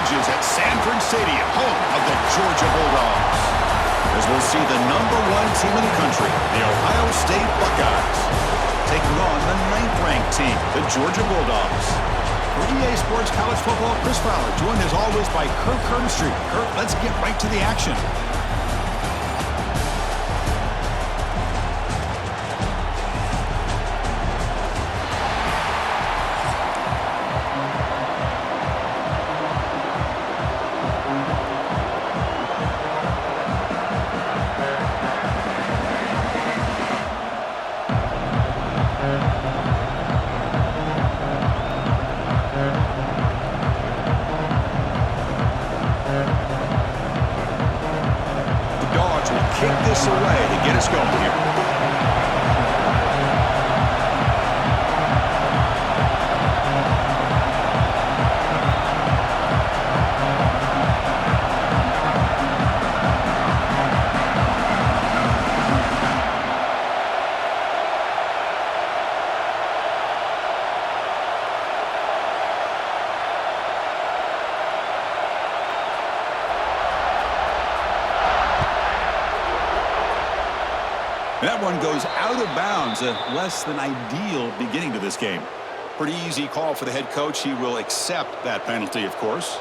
edges at Sanford Stadium, home of the Georgia Bulldogs. As we'll see the #1 team in the country, the Ohio State Buckeyes, taking on the 9th-ranked team, the Georgia Bulldogs. For EA Sports College Football, Chris Fowler, joined as always by Kirk Herbstreit. Kirk, let's get right to the action. Kick this away to get us going here. That one goes out of bounds. A less than ideal beginning to this game. Pretty easy call for the head coach. He will accept that penalty, of course.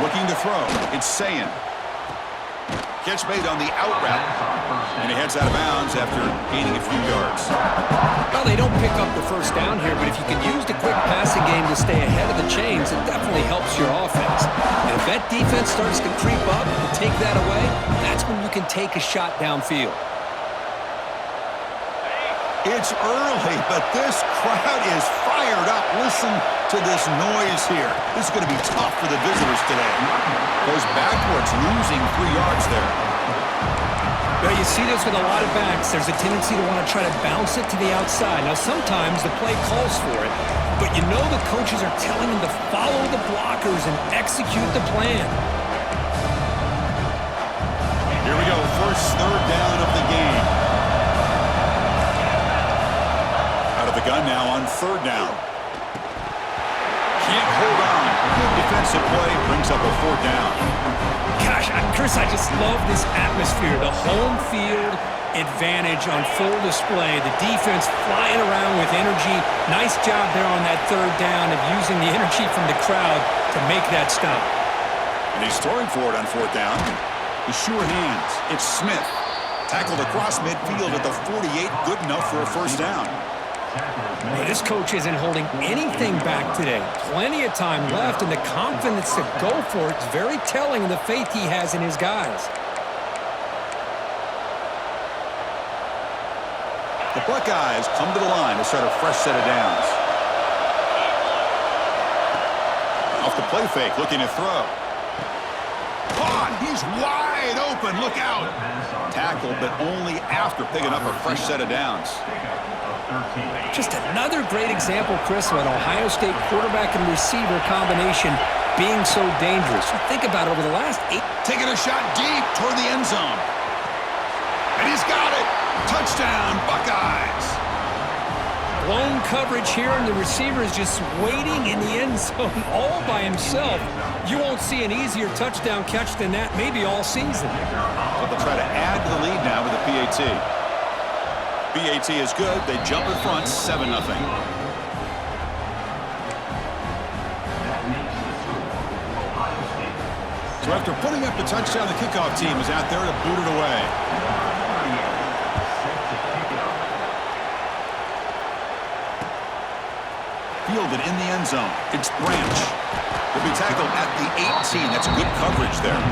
Looking to throw. It's Sayin. Catch made on the out route. And he heads out of bounds after gaining a few yards. Well, they don't pick up the first down here, but if you can use the quick passing game to stay ahead of the chains, it definitely helps your offense. And if that defense starts to creep up and take that away, that's when you can take a shot downfield. It's early, but this crowd is fired up. Listen to this noise here. This is going to be tough for the visitors today. Goes backwards, losing 3 yards there. Well, you see this with a lot of backs. There's a tendency to want to try to bounce it to the outside. Now, sometimes the play calls for it, but you know the coaches are telling them to follow the blockers and execute the plan. Here we go, first third down of the game. Out of the gun now on third down. Can't hold on. Good defensive play, brings up a fourth down. Gosh, Chris, I just love this atmosphere. The home field advantage on full display. The defense flying around with energy. Nice job there on that third down of using the energy from the crowd to make that stop. And he's throwing for it on fourth down. The sure hands. It's Smith. Tackled across midfield at the 48. Good enough for a first down. Well, this coach isn't holding anything back today. Plenty of time left, and the confidence to go for it is very telling of the faith he has in his guys. The Buckeyes come to the line to start a fresh set of downs. Off the play fake, looking to throw. Caught! He's wide open. Look out! Tackled, but only after picking up a fresh set of downs. Just another great example, Chris, of an Ohio State quarterback and receiver combination being so dangerous. Think about it over the last 8. Taking a shot deep toward the end zone. And he's got it. Touchdown, Buckeyes. Blown coverage here, and the receiver is just waiting in the end zone all by himself. You won't see an easier touchdown catch than that maybe all season. Well, they'll try to add to the lead now with the PAT. PAT is good. They jump in front, 7-0. So after putting up the touchdown, the kickoff team is out there to boot it away. Fielded in the end zone. It's Branch. He'll be tackled at the 18. That's good coverage there.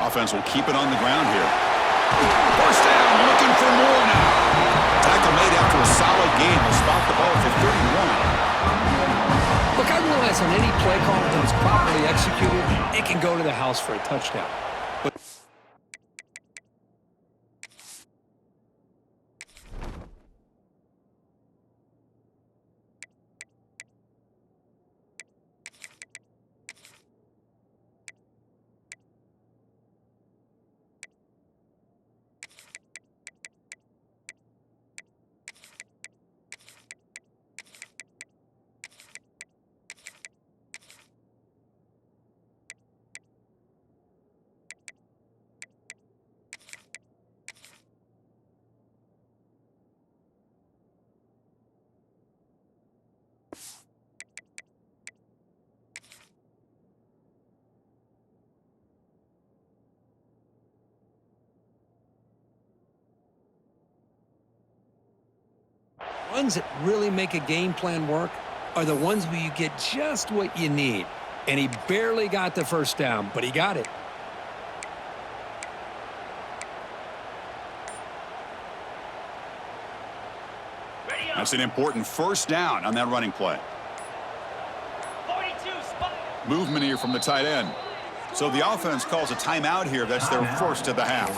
Offense will keep it on the ground here. First down, looking for more now. pass on any play call that is properly executed, it can go to the house for a touchdown. But ones that really make a game plan work are the ones where you get just what you need. And he barely got the first down, but he got it. That's an important first down on that running play. 42 spot. Movement here from the tight end. So the offense calls a timeout here. That's their first of the half.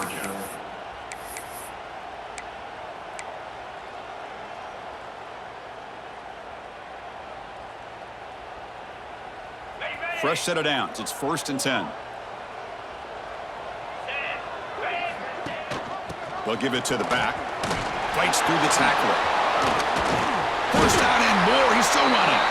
Fresh set of downs. It's 1st and 10. They'll give it to the back. Fights through the tackler. First down and more. He's still running.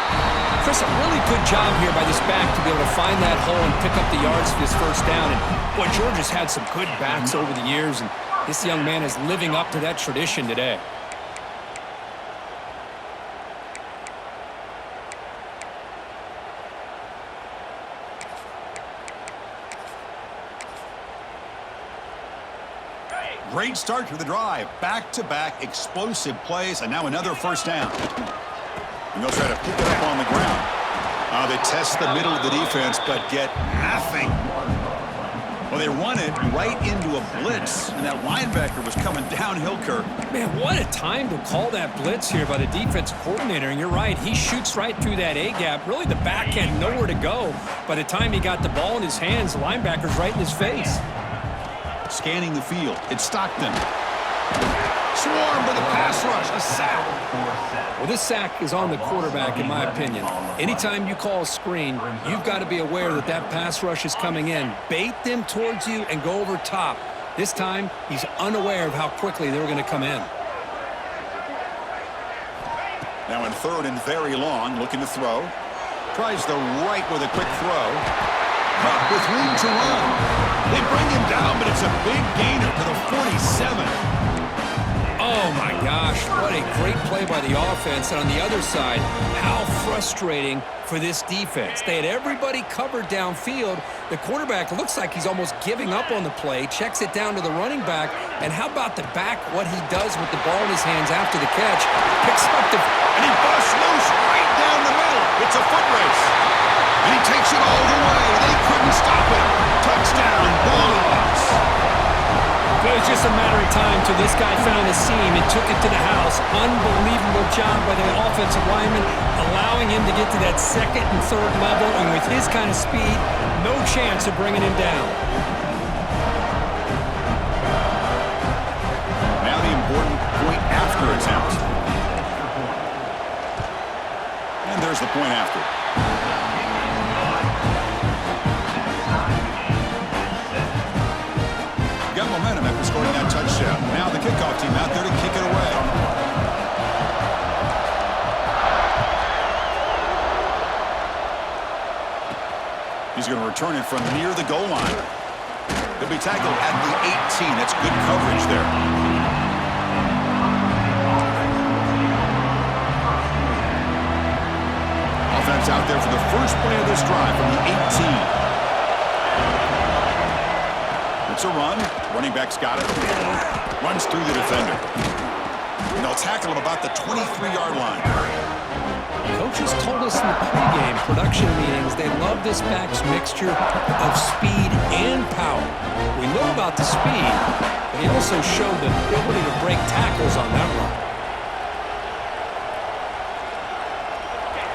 Chris, a really good job here by this back to be able to find that hole and pick up the yards for this first down. And boy, Georgia's had some good backs over the years, and this young man is living up to that tradition today. Great start to the drive. Back-to-back explosive plays, and now another first down. And they'll try to pick it up on the ground. They test the middle of the defense, but get nothing. Well, they run it right into a blitz, and that linebacker was coming downhill, Kirk. Man, what a time to call that blitz here by the defensive coordinator. And you're right, he shoots right through that A-gap. Really, the back had nowhere to go. By the time he got the ball in his hands, the linebacker's right in his face. Scanning the field, it's Stockton. Swarmed by the pass rush, a sack. Well, this sack is on the quarterback, in my opinion. Anytime you call a screen, you've got to be aware that that pass rush is coming in. Bait them towards you and go over top. This time, he's unaware of how quickly they were going to come in. Now in 3rd and very long, looking to throw. Tries the right with a quick throw. Caught with room to run. They bring him down, but it's a big gainer to the 47. Oh, my gosh. What a great play by the offense. And on the other side, how frustrating for this defense. They had everybody covered downfield. The quarterback looks like he's almost giving up on the play, checks it down to the running back. And how about the back, what he does with the ball in his hands after the catch? Picks up the... And he busts loose right down the middle. It's a foot race. And he takes it all the way. They couldn't stop it. Touchdown, Bulldogs. It was just a matter of time till this guy found a seam and took it to the house. Unbelievable job by the offensive lineman, allowing him to get to that 2nd and 3rd level. And with his kind of speed, no chance of bringing him down. Now the important point after attempt. And there's the point after. Got momentum after scoring that touchdown. Now the kickoff team out there to kick it away. He's going to return it from near the goal line. He'll be tackled at the 18. That's good coverage there. Offense out there for the first play of this drive from the 18. It's a run. Running back's got it. Runs through the defender. And they'll tackle him about the 23-yard line. Coaches told us in the pregame production meetings they love this back's mixture of speed and power. We know about the speed, but he also showed the ability to break tackles on that run.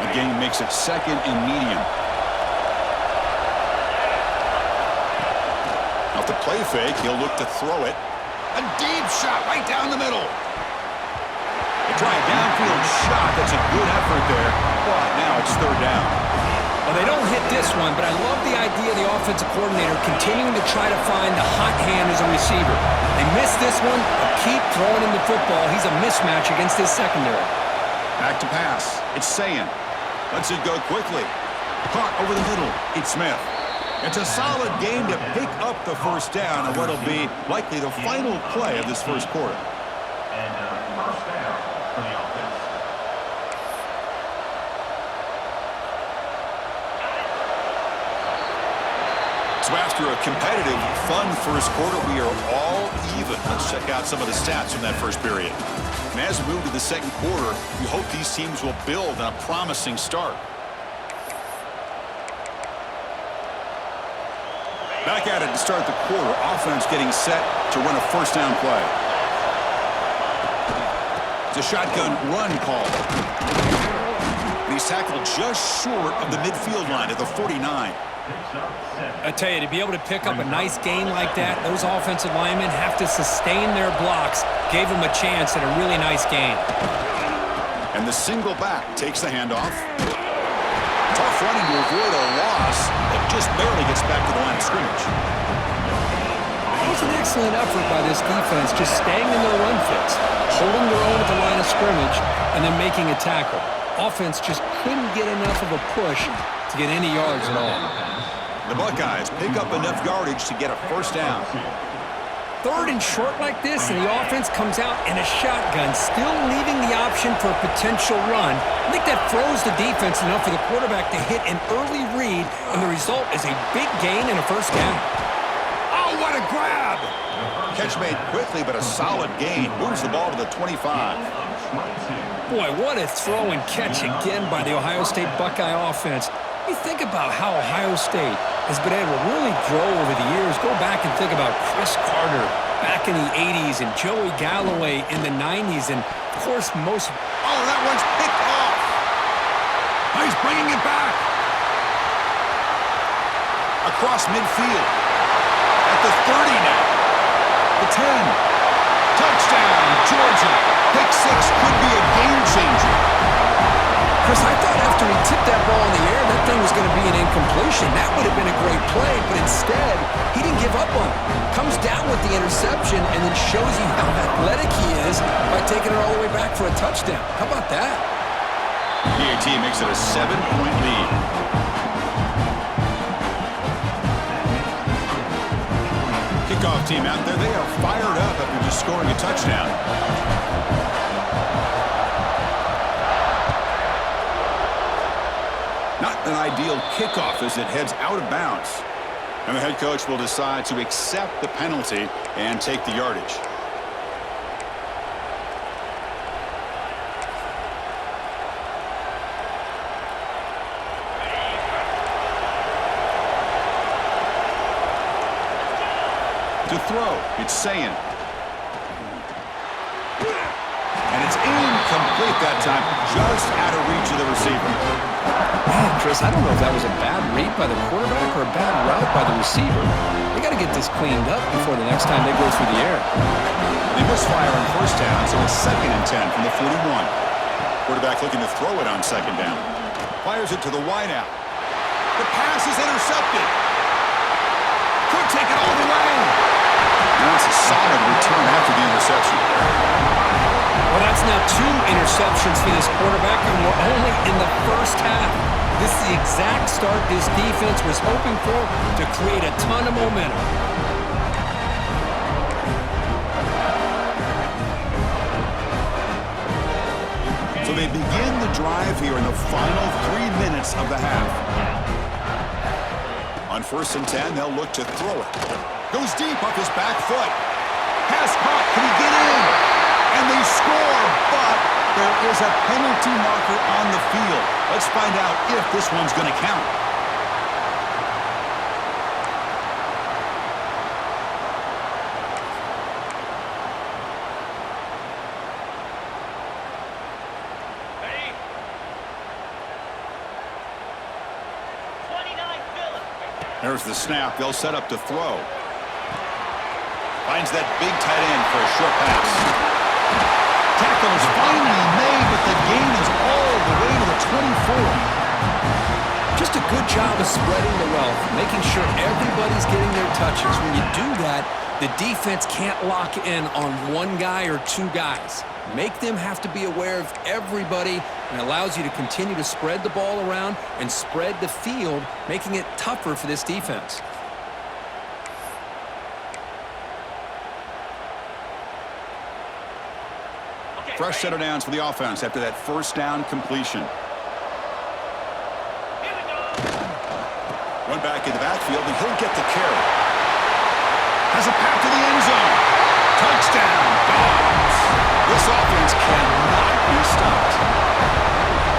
And The gain makes it 2nd and medium. Off the play fake, he'll look to throw it. A deep shot right down the middle. A dry downfield shot. That's a good effort there. But now it's 3rd down. Well, they don't hit this one, but I love the idea of the offensive coordinator continuing to try to find the hot hand as a receiver. They miss this one, but keep throwing him the football. He's a mismatch against his secondary. Back to pass. It's Sayan. Lets it go quickly. Caught over the middle. It's Smith. It's a solid game to pick up the 1st down and what'll be likely the final play of this 1st quarter. And first down for the offense. So after a competitive, fun 1st quarter, we are all even. Let's check out some of the stats from that 1st period. And as we move to the 2nd quarter, we hope these teams will build on a promising start. Back at it to start the quarter. Offense getting set to run a 1st down play. It's a shotgun run call. And he's tackled just short of the midfield line at the 49. I tell you, to be able to pick up a nice gain like that, those offensive linemen have to sustain their blocks. Gave them a chance at a really nice gain. And the single back takes the handoff. Tough running to avoid a loss, but just barely gets back to the line of scrimmage. It was an excellent effort by this defense, just staying in their run fits, holding their own at the line of scrimmage, and then making a tackle. Offense just couldn't get enough of a push to get any yards at all. The Buckeyes pick up enough yardage to get a 1st down. 3rd and short like this, and the offense comes out in a shotgun, still leaving the option for a potential run. I think that froze the defense enough for the quarterback to hit an early read, and the result is a big gain and a 1st down. Oh, what a grab! Catch made quickly, but a solid gain. Moves the ball to the 25. Boy, what a throw and catch again by the Ohio State Buckeye offense. You think about how Ohio State has been able to really grow over the years. Go back and think about Chris Carter back in the 80s and Joey Galloway in the 90s. And, of course, most... Oh, that one's picked off. Oh, he's bringing it back. Across midfield. At the 30 now. The 10. Touchdown, Georgia. Pick 6 could be a game changer. Chris, I thought after he tipped that ball in the air, that thing was going to be an incompletion. That would have been a great play, but instead, he didn't give up on it. Comes down with the interception and then shows you how athletic he is by taking it all the way back for a touchdown. How about that? PAT makes it a 7-point lead. Kickoff team out there, they are fired up after just scoring a touchdown. Not an ideal kickoff as it heads out of bounds. And the head coach will decide to accept the penalty and take the yardage. To throw, it's Sayan. And it's incomplete that time, just out of reach of the receiver. Man, Chris, I don't know if that was a bad read by the quarterback or a bad route by the receiver. They got to get this cleaned up before the next time they go through the air. They misfire on 1st down, so it's 2nd and 10 from the 41. Quarterback looking to throw it on 2nd down. Fires it to the wideout. The pass is intercepted. Could take it all the way. Now it's a solid return after the interception. Well, that's now 2 interceptions for this quarterback, and we're only in the 1st half. This is the exact start this defense was hoping for to create a ton of momentum. So they begin the drive here in the final 3 minutes of the half. On 1st and 10, they'll look to throw it. Goes deep off his back foot. Pass caught. Can he get in? And they score, but there is a penalty marker on the field. Let's find out if this one's going to count. There's the snap. They'll set up to throw. Finds that big tight end for a short pass. Tackle is finally made, but the gain is all the way to the 24. Just a good job of spreading the wealth, making sure everybody's getting their touches. When you do that, the defense can't lock in on one guy or two guys. Make them have to be aware of everybody, and allows you to continue to spread the ball around and spread the field, making it tougher for this defense. Fresh set of downs for the offense after that first down completion. Run back in the backfield, and he'll get the carry. Has a path to the end zone. Touchdown, Dogs. This offense cannot be stopped.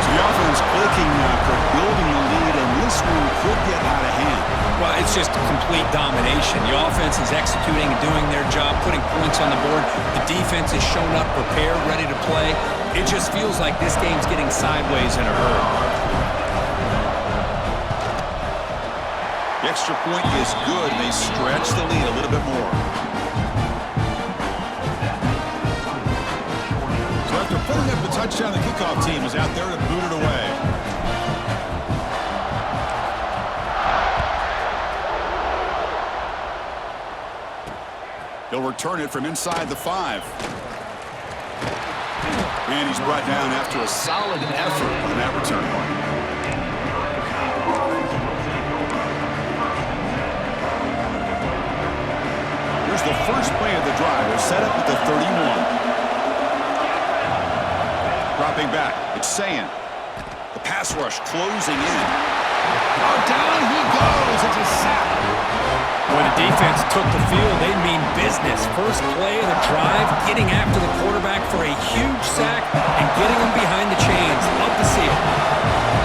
So the offense clicking after building the lead, and this one could get out of hand. Well, it's just complete domination. The offense is executing and doing their job, putting points on the board. The defense is shown up, prepared, ready to play. It just feels like this game's getting sideways in a hurry. The extra point is good, and they stretch the lead a little bit more. So after putting up the touchdown, the kickoff team is out there to boot it away. He'll return it from inside the 5. And he's brought down after a solid effort on that return. Here's the first play of the drive. They're set up at the 31. Dropping back. It's Sayin. The pass rush closing in. Oh, down he goes. It's a sack. When the defense took the field, they mean business. First play of the drive, getting after the quarterback for a huge sack and getting him behind the chains. Love to see it.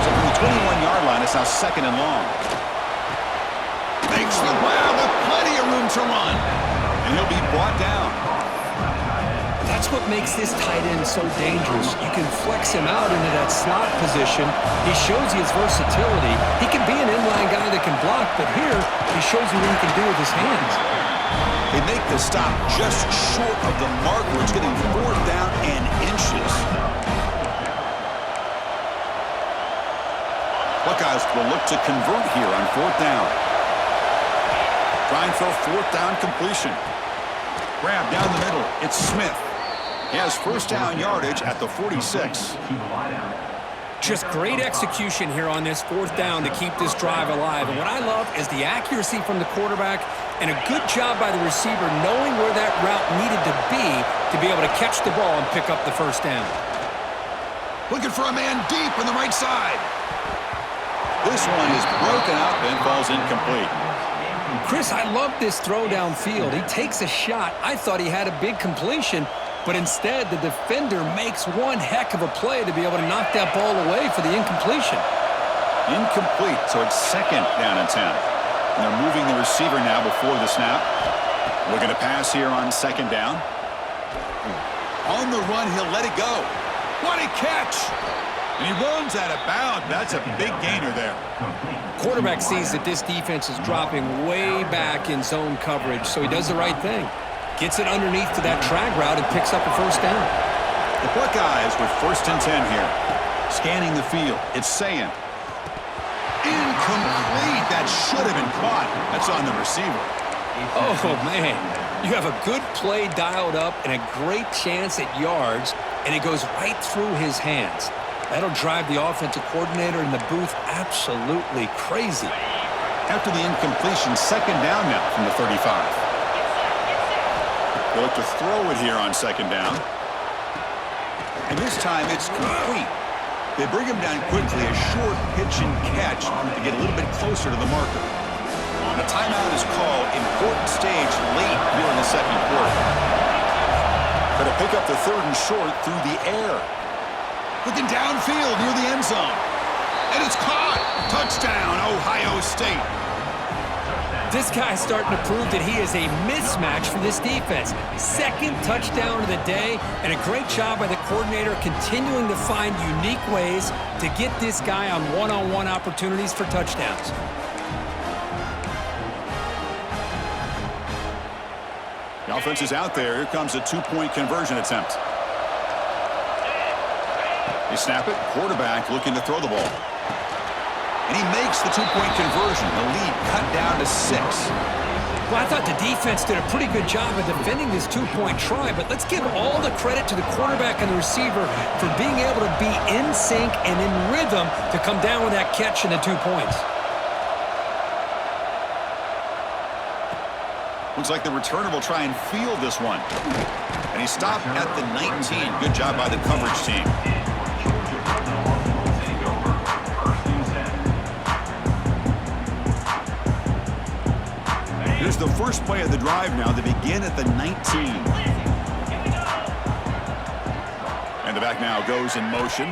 So from the 21-yard line, it's now 2nd and long. Makes the grab with plenty of room to run. And he'll be brought down. That's what makes this tight end so dangerous. You can flex him out into that slot position. He shows you his versatility. He can be an inline guy that can block, but here he shows you what he can do with his hands. They make the stop just short of the mark, where it's getting 4th down and inches. Buckeyes will look to convert here on 4th down. Trying for a 4th down completion. Grab down the middle. It's Smith. He has first down yardage at the 46. Just great execution here on this 4th down to keep this drive alive. And what I love is the accuracy from the quarterback and a good job by the receiver knowing where that route needed to be able to catch the ball and pick up the first down. Looking for a man deep on the right side. This one is broken up and falls incomplete. Chris, I love this throw downfield. He takes a shot. I thought he had a big completion, but instead the defender makes one heck of a play to be able to knock that ball away for the incompletion. Incomplete, so it's 2nd down and 10. And they're moving the receiver now before the snap. Looking to pass here on 2nd down. On the run, he'll let it go. What a catch! And he runs out of bounds. That's a big gainer there. Quarterback sees that this defense is dropping way back in zone coverage, so he does the right thing. Gets it underneath to that drag route and picks up a first down. The Buckeyes with 1st and 10 here. Scanning the field. It's Sayin. Incomplete. That should have been caught. That's on the receiver. Oh, man. You have a good play dialed up and a great chance at yards, and it goes right through his hands. That'll drive the offensive coordinator in the booth absolutely crazy. After the incompletion, 2nd down now from the 35. They look to throw it here on 2nd down. And this time it's complete. They bring him down quickly, a short pitch and catch to get a little bit closer to the marker. A timeout is called. Important stage late here in the 2nd quarter. Going to pick up the 3rd and short through the air. Looking downfield near the end zone. And it's caught. Touchdown, Ohio State. This guy's starting to prove that he is a mismatch for this defense. 2nd touchdown of the day, and a great job by the coordinator continuing to find unique ways to get this guy on one-on-one opportunities for touchdowns. offense is out there. Here comes a two-point conversion attempt. They snap it. Quarterback looking to throw the ball. And he makes the two-point conversion. The lead cut down to 6. Well, I thought the defense did a pretty good job of defending this two-point try, but let's give all the credit to the quarterback and the receiver for being able to be in sync and in rhythm to come down with that catch and the 2 points. Looks like the returner will try and field this one. And he stopped at the 19. Good job by the coverage team. Here's the first play of the drive now. They begin at the 19. And the back now goes in motion.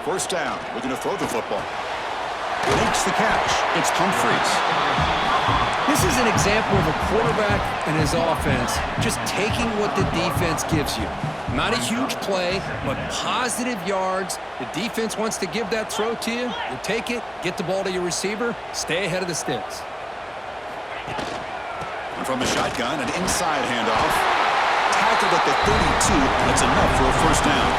First down, looking to throw the football. Makes the catch. It's Humphries. This is an example of a quarterback and his offense just taking what the defense gives you. Not a huge play, but positive yards. The defense wants to give that throw to you. You take it, get the ball to your receiver, stay ahead of the sticks. And from the shotgun, an inside handoff. Tackled at the 32. That's enough for a first down.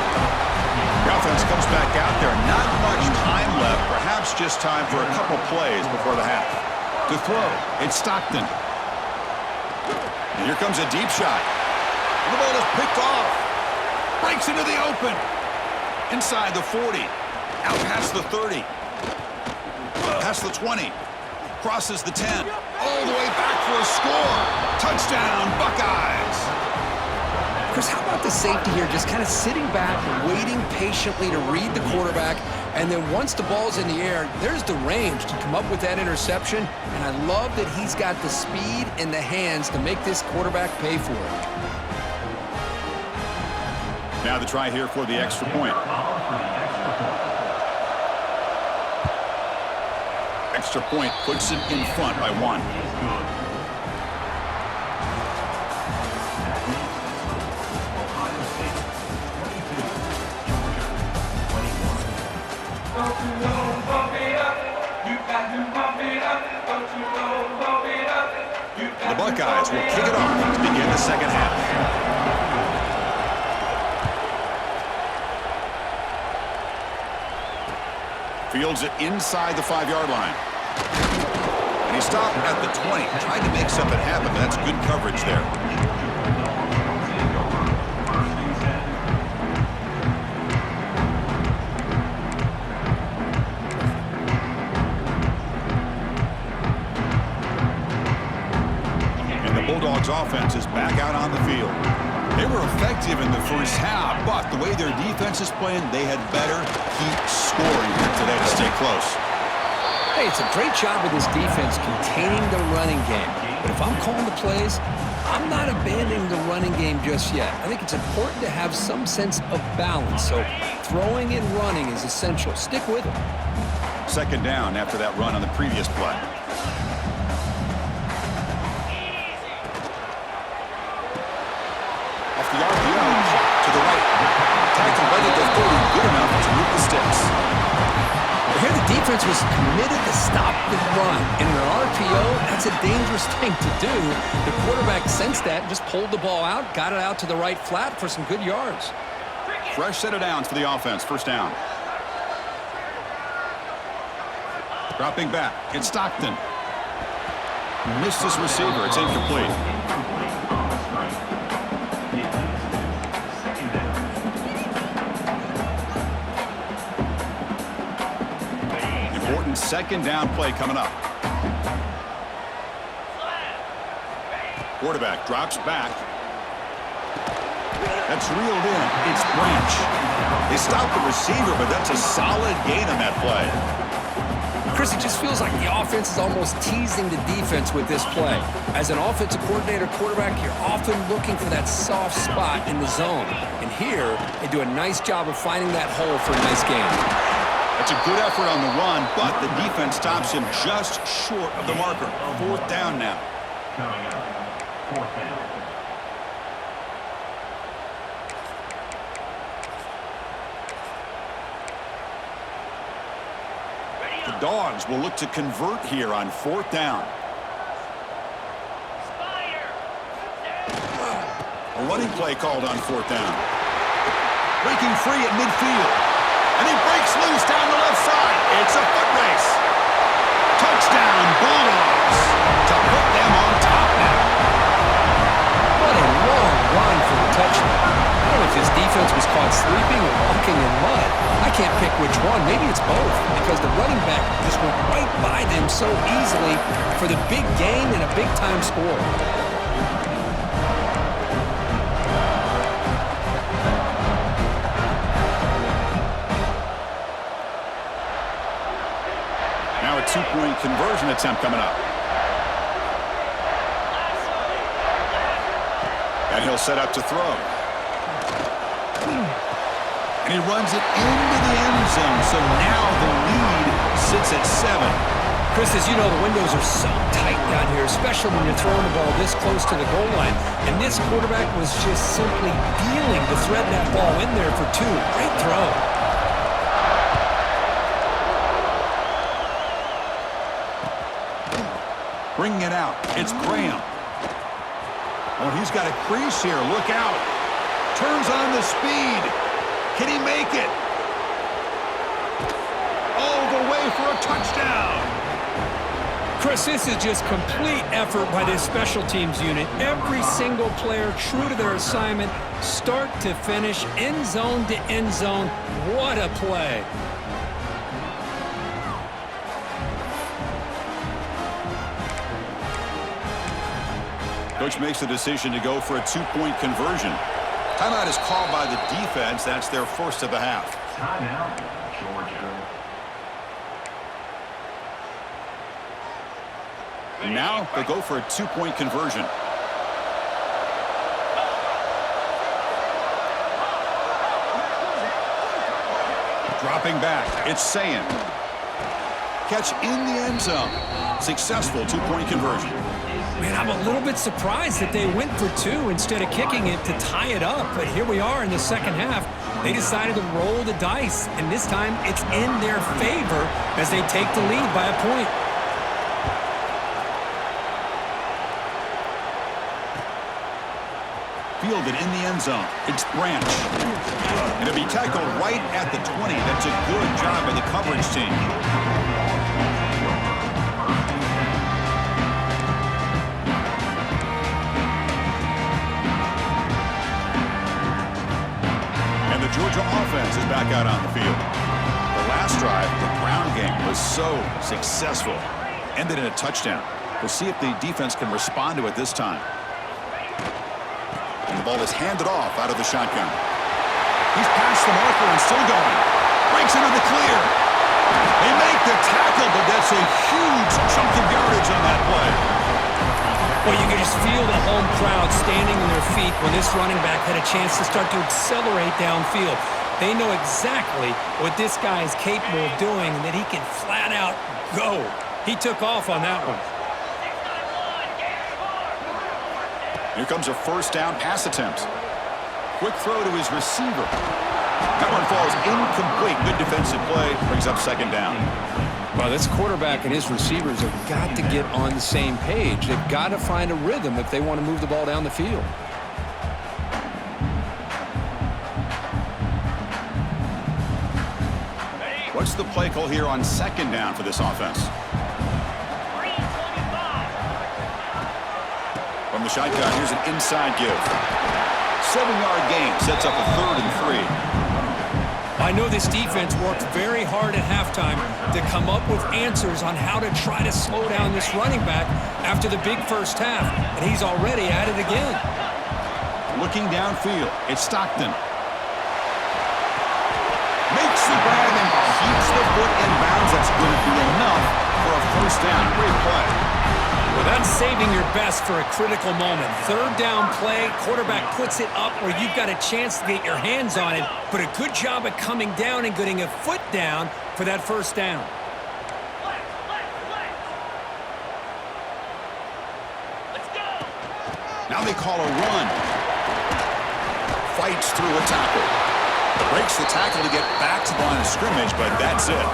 The offense comes back out there. Not much time left. Perhaps just time for a couple plays before the half. To throw, it's Stockton. And here comes a deep shot. And the ball is picked off. Breaks into the open. Inside the 40. Out past the 30. Past the 20. Crosses the 10. All the way back for a score. Touchdown, Buckeyes. Chris, how about the safety here just kind of sitting back, waiting patiently to read the quarterback, and then once the ball's in the air, there's the range to come up with that interception, and I love that he's got the speed and the hands to make this quarterback pay for it. Now the try here for the extra point. Extra point puts it in front by 1. The Buckeyes will kick it off to begin the second half. Fields it inside the 5-yard line. And he stopped at the 20. Tried to make something happen, but that's good coverage there. And the Bulldogs offense is back out on the field. They were effective in the first half, but the way their defense is playing, they had better keep scoring here today to stay close. Hey, it's a great job of this defense containing the running game. But if I'm calling the plays, I'm not abandoning the running game just yet. I think it's important to have some sense of balance. So throwing and running is essential. Stick with it. Second down after that run on the previous play. Off the RPO to the right. Tackled right at the 30. Good enough to move the sticks. Here the defense was committed to stop the run. In an RPO, that's a dangerous thing to do. The quarterback sensed that and just pulled the ball out, got it out to the right flat for some good yards. Fresh set of downs for the offense. First down. Dropping back. It's Stockton. Missed his receiver. It's incomplete. Important second down play coming up. Quarterback drops back. That's reeled in. It's Branch. They stopped the receiver, but that's a solid gain on that play. Chris, it just feels like the offense is almost teasing the defense with this play. As an offensive coordinator quarterback, you're often looking for that soft spot in the zone. And here, they do a nice job of finding that hole for a nice gain. That's a good effort on the run, but the defense stops him just short of the marker. Fourth down now. Coming up, fourth down. The Dogs will look to convert here on fourth down. running play called on fourth down. Breaking free at midfield. And he breaks loose down the left side. It's a foot race. Touchdown, Bulldogs, to put them on top now. What a long run for the touchdown. I don't know if his defense was caught sleeping or walking in mud. I can't pick which one. Maybe it's both, because the running back just went right by them so easily for the big gain and a big-time score. Now a two-point conversion attempt coming up. And he'll set up to throw. And he runs it into the end zone, so now the lead sits at 7. Chris, as you know, the windows are so tight down here, especially when you're throwing the ball this close to the goal line. And this quarterback was just simply dealing to thread that ball in there for 2. Great throw. Bringing it out. It's Graham. Oh, he's got a crease here. Look out. Turns on the speed. Can he make it? All the way for a touchdown. Chris, this is just complete effort by this special teams unit. Every single player true to their assignment, start to finish, end zone to end zone. What a play. Coach makes the decision to go for a two-point conversion. Timeout is called by the defense. That's their first of the half. Timeout, Georgia. And now they go for a two-point conversion. Dropping back, it's Sayin. Catch in the end zone. Successful two-point conversion. Man, I'm a little bit surprised that they went for 2 instead of kicking it to tie it up. But here we are in the second half. They decided to roll the dice, and this time it's in their favor as they take the lead by a point. Fielded in the end zone. It's Branch. And it'll be tackled right at the 20. That's a good job by the coverage team. And the Georgia offense is back out on the field. The last drive, the Brown game, was so successful. Ended in a touchdown. We'll see if the defense can respond to it this time. And the ball is handed off out of the shotgun. He's past the marker and still going. Breaks into the clear. They make the tackle, but that's a huge chunk of yardage on that play. Well, you can just feel the home crowd standing on their feet when this running back had a chance to start to accelerate downfield. They know exactly what this guy is capable of doing and that he can flat out go. He took off on that one. Here comes a first down pass attempt. Quick throw to his receiver. That one falls incomplete. Good defensive play. Brings up second down. Well, this quarterback and his receivers have got to get on the same page. They've got to find a rhythm if they want to move the ball down the field. What's the play call here on second down for this offense? From the shotgun, here's an inside give. 7-yard gain sets up a 3rd and 3. I know this defense worked very hard at halftime to come up with answers on how to try to slow down this running back after the big first half, and he's already at it again. Looking downfield, it's Stockton. Makes the grab and keeps the foot in bounds. That's going to be enough for a first down. Great play. Well, that's saving your best for a critical moment. 3rd down play, quarterback puts it up where you've got a chance to get your hands on it, but a good job at coming down and getting a foot down for that first down. Let's go. Now they call a run. Fights through a tackle. Breaks the tackle to get back to the line of scrimmage, but that's it.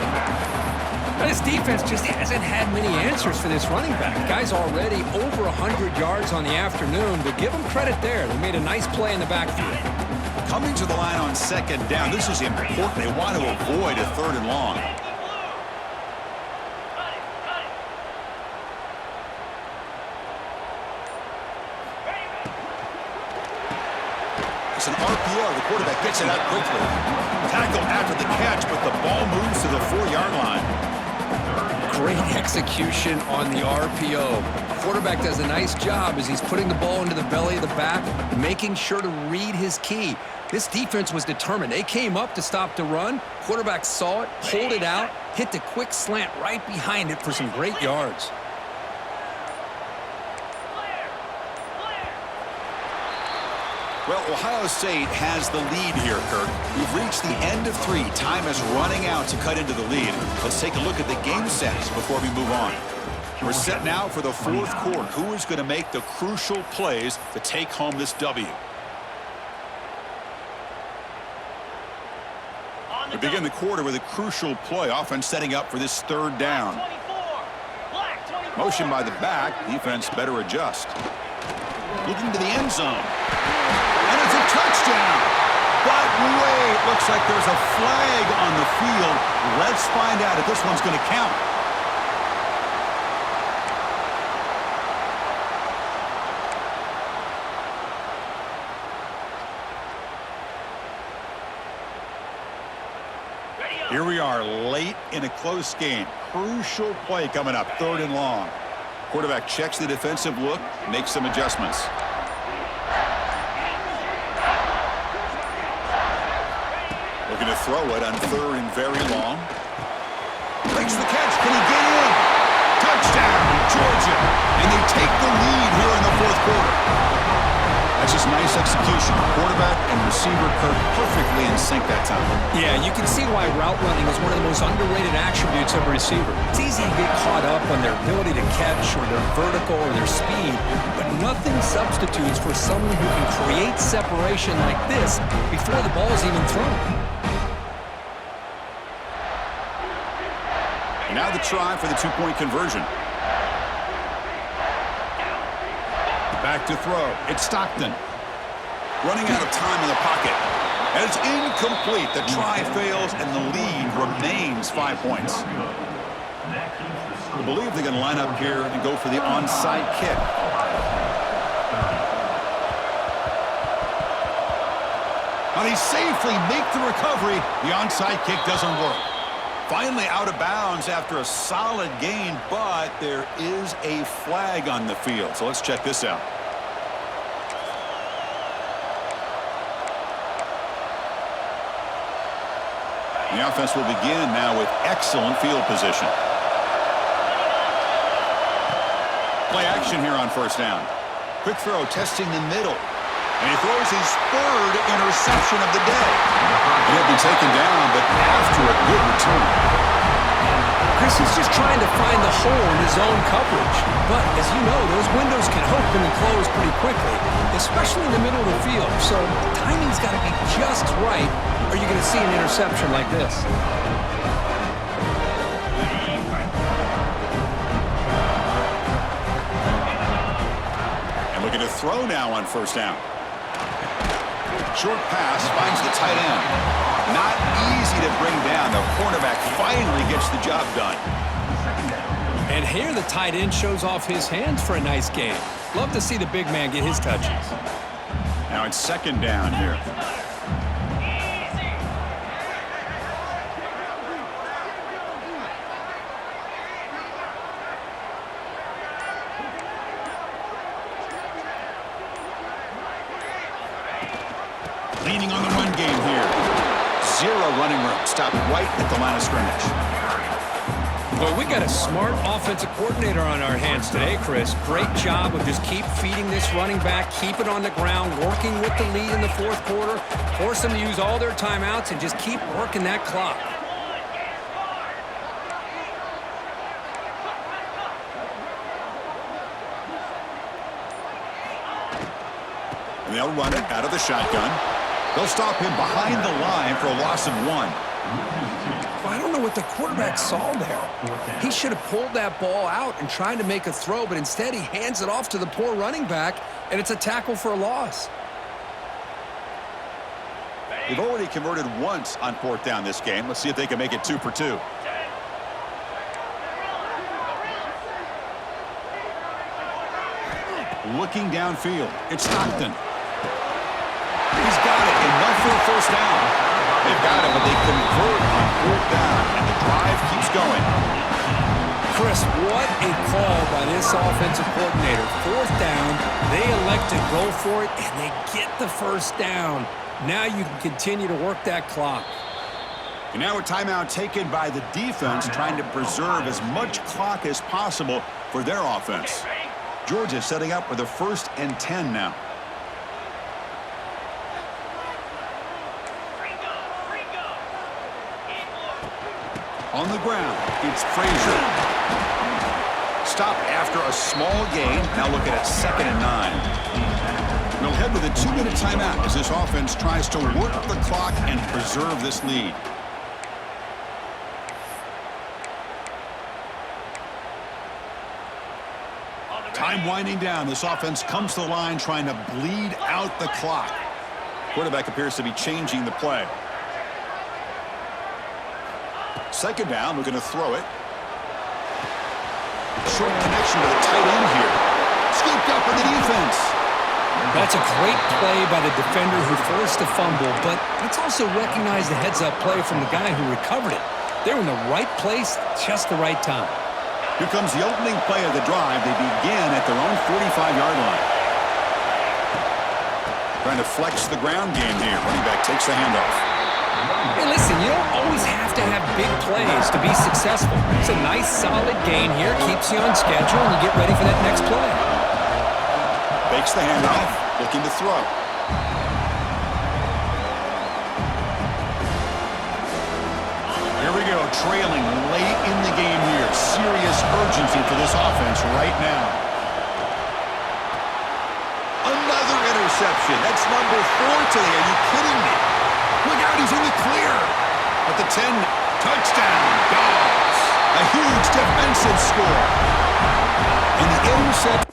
This defense just hasn't had many answers for this running back. Guy's already over 100 yards on the afternoon, but give them credit there. They made a nice play in the backfield. Coming to the line on second down, this is important. They want to avoid a third and long. It's an RPO. The quarterback gets it out quickly. Tackled after the catch, but the ball moves to the 4-yard line. Great execution on the RPO. Quarterback does a nice job as he's putting the ball into the belly of the back, making sure to read his key. This defense was determined. They came up to stop the run. Quarterback saw it, pulled it out, hit the quick slant right behind it for some great yards. Well, Ohio State has the lead here, Kirk. We've reached the end of 3. Time is running out to cut into the lead. Let's take a look at the game sets before we move on. We're set now for the 4th quarter. Who is going to make the crucial plays to take home this W? We begin the quarter with a crucial play. Offense setting up for this 3rd down. Motion by the back. Defense better adjust. Looking to the end zone. And it's a touchdown. But wait, looks like there's a flag on the field. Let's find out if this one's going to count. Here we are late in a close game. Crucial play coming up, 3rd and long. Quarterback checks the defensive look, makes some adjustments. Looking to throw it on 3rd and very long. Makes the catch. Can he get in? Touchdown, Georgia. And they take the lead here in the 4th quarter. That's just nice execution. Quarterback and receiver Kirk perfectly in sync that time. Yeah, you can see why route running is one of the most underrated attributes of a receiver. It's easy to get caught up on their ability to catch or their vertical or their speed, but nothing substitutes for someone who can create separation like this before the ball is even thrown. Now the try for the 2-point conversion. Back to throw. It's Stockton. Running out of time in the pocket. And it's incomplete. The try fails, and the lead remains 5 points. I believe they're going to line up here and go for the onside kick. Now they safely make the recovery. The onside kick doesn't work. Finally out of bounds after a solid gain, but there is a flag on the field. So let's check this out. The offense will begin now with excellent field position. Play action here on 1st down. Quick throw, testing the middle. And he throws his 3rd interception of the day. He'll be taken down, but after a good return. Chris, he's just trying to find the hole in his own coverage. But, as you know, those windows can open and close pretty quickly, especially in the middle of the field. So, timing's got to be just right, or you're going to see an interception like this. And looking to throw now on 1st down. Short pass finds the tight end. Not easy to bring down. The cornerback finally gets the job done. And here the tight end shows off his hands for a nice game. Love to see the big man get his touches. Now it's 2nd down here. Leaning on the run game here. 0 running room. Stopped right at the line of scrimmage. Well, we got a smart offensive coordinator on our hands today, Chris. Great job of just keep feeding this running back, keep it on the ground, working with the lead in the 4th quarter, force them to use all their timeouts, and just keep working that clock. And they'll run it out of the shotgun. They'll stop him behind the line for a loss of 1. Well, I don't know what the quarterback saw there. He should have pulled that ball out and tried to make a throw, but instead he hands it off to the poor running back, and it's a tackle for a loss. They've already converted once on 4th down this game. Let's see if they can make it 2 for 2. Looking downfield, it's Stockton. He's got it, enough for a first down. They've got it, but they convert on 4th down, and the drive keeps going. Chris, what a call by this offensive coordinator. 4th down, they elect to go for it, and they get the first down. Now you can continue to work that clock. And now a timeout taken by the defense, trying to preserve as much clock as possible for their offense. Georgia setting up with a 1st and 10 now. On the ground, it's Frazier. Stop after a small gain. Now looking at 2nd and 9. We'll head with a 2-minute timeout as this offense tries to work the clock and preserve this lead. Time winding down. This offense comes to the line trying to bleed out the clock. Quarterback appears to be changing the play. 2nd down, we're going to throw it. Short connection to the tight end here. Scooped up in the defense. That's a great play by the defender who forced the fumble, but let's also recognize the heads-up play from the guy who recovered it. They're in the right place, just the right time. Here comes the opening play of the drive. They begin at their own 45-yard line. Trying to flex the ground game here. Running back takes the handoff. Hey, listen, you don't always have to have big plays to be successful. It's a nice, solid gain here. Keeps you on schedule, and you get ready for that next play. Fakes the handoff, looking to throw. Here we go, trailing late in the game here. Serious urgency for this offense right now. Another interception. That's number 4 today. Are you kidding me? Look out, he's in the clear. At the 10, touchdown, Dogs. A huge defensive score. And the interception.